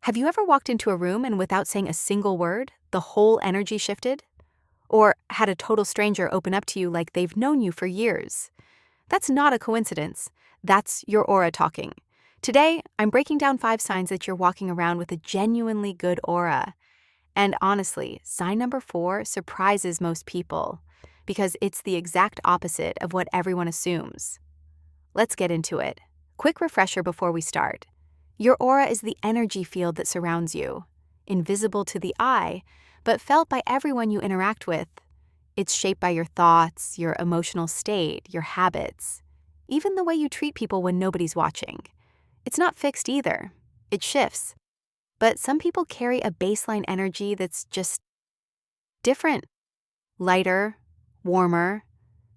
Have you ever walked into a room and without saying a single word, the whole energy shifted? Or had a total stranger open up to you like they've known you for years? That's not a coincidence. That's your aura talking. Today, I'm breaking down 5 signs that you're walking around with a genuinely good aura. And honestly, sign number 4 surprises most people because it's the exact opposite of what everyone assumes. Let's get into it. Quick refresher before we start. Your aura is the energy field that surrounds you, invisible to the eye, but felt by everyone you interact with. It's shaped by your thoughts, your emotional state, your habits, even the way you treat people when nobody's watching. It's not fixed either. It shifts. But some people carry a baseline energy that's just different, lighter, warmer,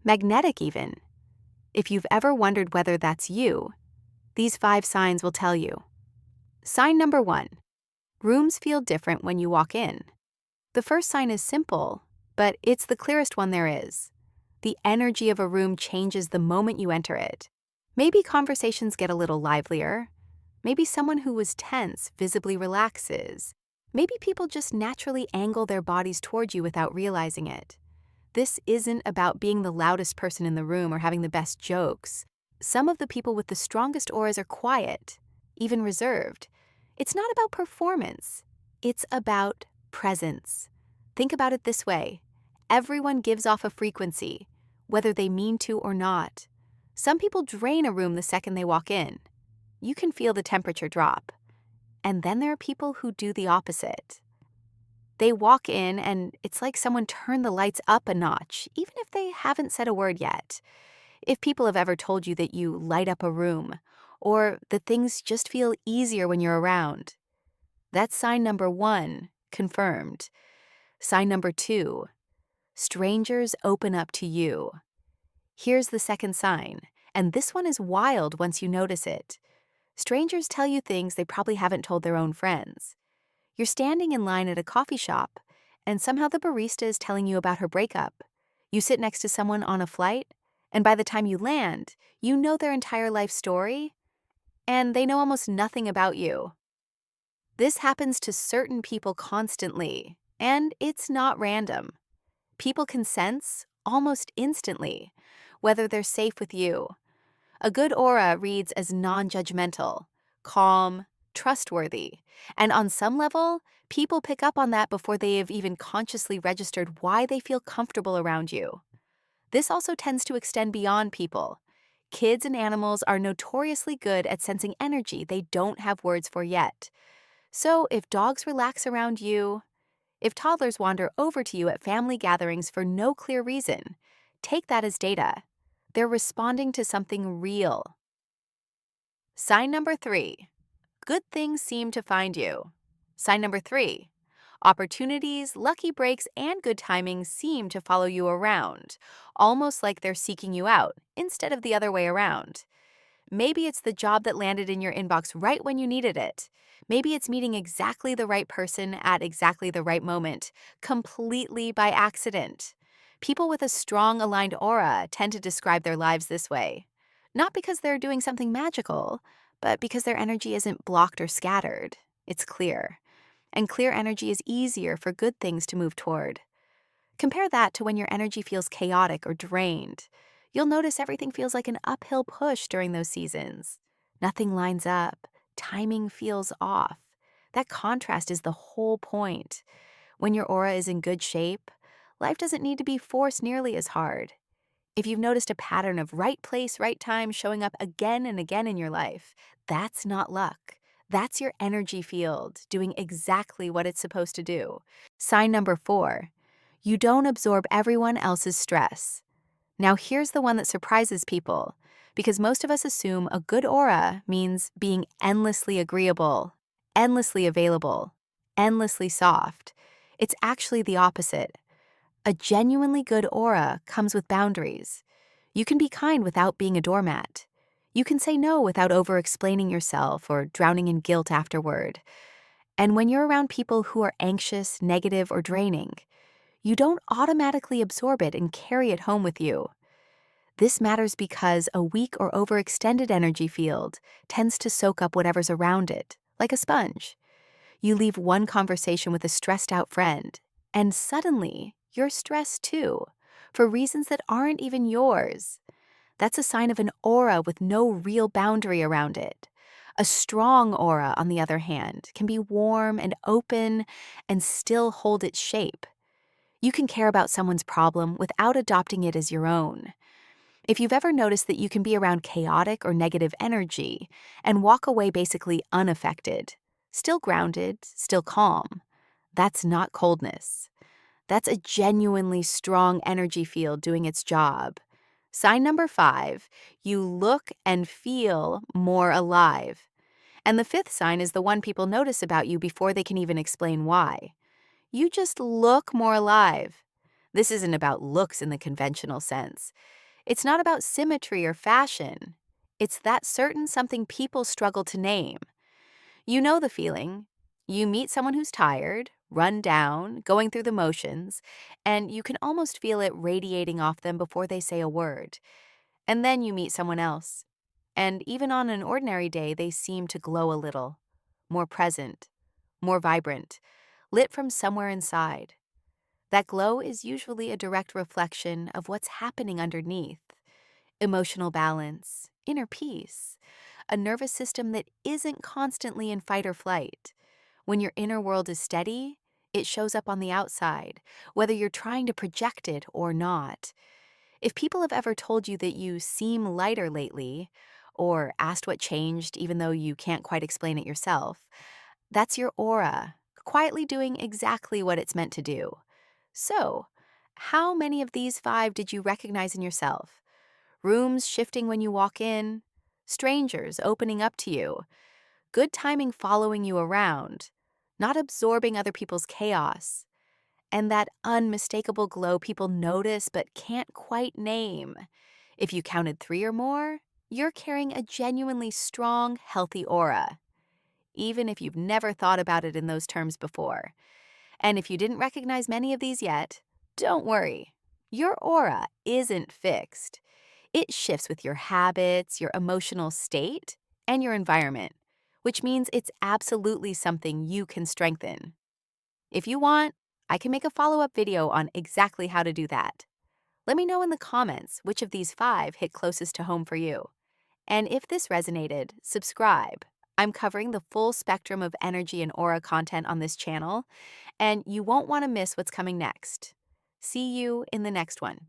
magnetic even. If you've ever wondered whether that's you, these 5 signs will tell you. Sign number 1. Rooms feel different when you walk in. The first sign is simple, but it's the clearest one there is. The energy of a room changes the moment you enter it. Maybe conversations get a little livelier. Maybe someone who was tense visibly relaxes. Maybe people just naturally angle their bodies toward you without realizing it. This isn't about being the loudest person in the room or having the best jokes. Some of the people with the strongest auras are quiet, even reserved. It's not about performance. It's about presence. Think about it this way. Everyone gives off a frequency, whether they mean to or not. Some people drain a room the second they walk in. You can feel the temperature drop. And then there are people who do the opposite. They walk in and it's like someone turned the lights up a notch, even if they haven't said a word yet. If people have ever told you that you light up a room, or that things just feel easier when you're around, that's sign number 1, confirmed. Sign number 2, strangers open up to you. Here's the second sign, and this one is wild once you notice it. Strangers tell you things they probably haven't told their own friends. You're standing in line at a coffee shop, and somehow the barista is telling you about her breakup. You sit next to someone on a flight, and by the time you land, you know their entire life story, and they know almost nothing about you. This happens to certain people constantly, and it's not random. People can sense, almost instantly, whether they're safe with you. A good aura reads as non-judgmental, calm, trustworthy, and on some level, people pick up on that before they have even consciously registered why they feel comfortable around you. This also tends to extend beyond people. Kids and animals are notoriously good at sensing energy they don't have words for yet. So if dogs relax around you, if toddlers wander over to you at family gatherings for no clear reason, take that as data. They're responding to something real. Sign number 3. Good things seem to find you. Sign number 3. Opportunities, lucky breaks, and good timing seem to follow you around, almost like they're seeking you out, instead of the other way around. Maybe it's the job that landed in your inbox right when you needed it. Maybe it's meeting exactly the right person at exactly the right moment, completely by accident. People with a strong aligned aura tend to describe their lives this way. Not because they're doing something magical, but because their energy isn't blocked or scattered. It's clear. And clear energy is easier for good things to move toward. Compare that to when your energy feels chaotic or drained. You'll notice everything feels like an uphill push during those seasons. Nothing lines up. Timing feels off. That contrast is the whole point. When your aura is in good shape, life doesn't need to be forced nearly as hard. If you've noticed a pattern of right place, right time showing up again and again in your life, that's not luck. That's your energy field doing exactly what it's supposed to do. Sign number 4. You don't absorb everyone else's stress. Now here's the one that surprises people, because most of us assume a good aura means being endlessly agreeable, endlessly available, endlessly soft. It's actually the opposite. A genuinely good aura comes with boundaries. You can be kind without being a doormat. You can say no without over-explaining yourself or drowning in guilt afterward. And when you're around people who are anxious, negative, or draining, you don't automatically absorb it and carry it home with you. This matters because a weak or overextended energy field tends to soak up whatever's around it, like a sponge. You leave one conversation with a stressed out friend, and suddenly you're stressed too, for reasons that aren't even yours. That's a sign of an aura with no real boundary around it. A strong aura, on the other hand, can be warm and open and still hold its shape. You can care about someone's problem without adopting it as your own. If you've ever noticed that you can be around chaotic or negative energy and walk away basically unaffected, still grounded, still calm, that's not coldness. That's a genuinely strong energy field doing its job. Sign number 5, you look and feel more alive. And the fifth sign is the one people notice about you before they can even explain why. You just look more alive. This isn't about looks in the conventional sense. It's not about symmetry or fashion. It's that certain something people struggle to name. You know the feeling. You meet someone who's tired, run down, going through the motions, and you can almost feel it radiating off them before they say a word. And then you meet someone else. And even on an ordinary day, they seem to glow a little, more present, more vibrant, lit from somewhere inside. That glow is usually a direct reflection of what's happening underneath: emotional balance, inner peace, a nervous system that isn't constantly in fight or flight. When your inner world is steady, it shows up on the outside, whether you're trying to project it or not. If people have ever told you that you seem lighter lately, or asked what changed even though you can't quite explain it yourself, that's your aura, quietly doing exactly what it's meant to do. So, how many of these 5 did you recognize in yourself? Rooms shifting when you walk in, strangers opening up to you, good timing following you around, not absorbing other people's chaos, and that unmistakable glow people notice but can't quite name. If you counted 3 or more, you're carrying a genuinely strong, healthy aura, even if you've never thought about it in those terms before. And if you didn't recognize many of these yet, don't worry. Your aura isn't fixed. It shifts with your habits, your emotional state, and your environment, which means it's absolutely something you can strengthen. If you want, I can make a follow-up video on exactly how to do that. Let me know in the comments which of these 5 hit closest to home for you. And if this resonated, subscribe. I'm covering the full spectrum of energy and aura content on this channel, and you won't want to miss what's coming next. See you in the next one.